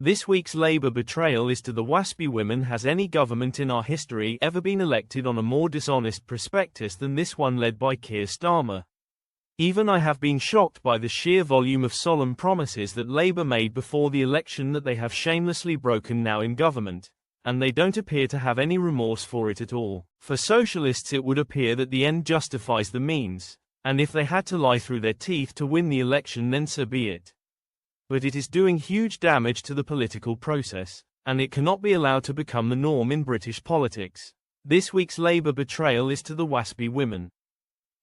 This week's Labour betrayal is to the WASPy women. Has any government in our history ever been elected on a more dishonest prospectus than this one led by Keir Starmer? Even I have been shocked by the sheer volume of solemn promises that Labour made before the election that they have shamelessly broken now in government, and they don't appear to have any remorse for it at all. For socialists it would appear that the end justifies the means, and if they had to lie through their teeth to win the election then so be it. But it is doing huge damage to the political process, and it cannot be allowed to become the norm in British politics. This week's Labour betrayal is to the WASPy women.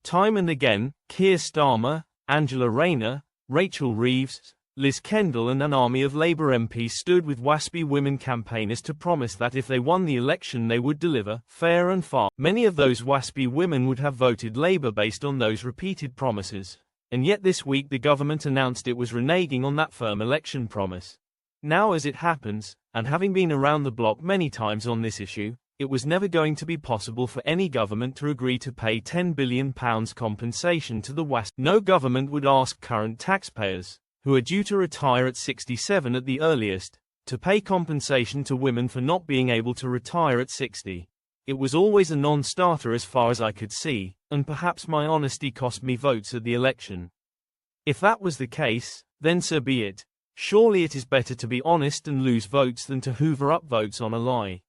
Time and again, Keir Starmer, Angela Rayner, Rachel Reeves, Liz Kendall and an army of Labour MPs stood with WASPy women campaigners to promise that if they won the election they would deliver, fair and far. Many of those WASPy women would have voted Labour based on those repeated promises. And yet this week the government announced it was reneging on that firm election promise. Now as it happens, and having been around the block many times on this issue, it was never going to be possible for any government to agree to pay £10 billion compensation to the WASP. No government would ask current taxpayers, who are due to retire at 67 at the earliest, to pay compensation to women for not being able to retire at 60. It was always a non-starter as far as I could see, and perhaps my honesty cost me votes at the election. If that was the case, then so be it. Surely it is better to be honest and lose votes than to hoover up votes on a lie.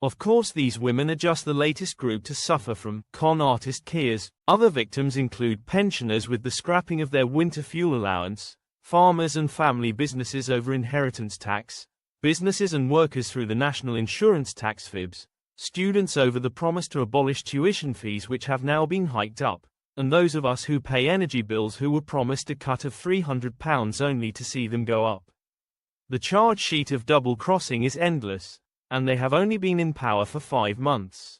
Of course these women are just the latest group to suffer from con artist Keir's. Other victims include pensioners with the scrapping of their winter fuel allowance, farmers and family businesses over inheritance tax, businesses and workers through the national insurance tax fibs, students over the promise to abolish tuition fees which have now been hiked up, and those of us who pay energy bills who were promised a cut of £300 only to see them go up. The charge sheet of double-crossing is endless, and they have only been in power for 5 months.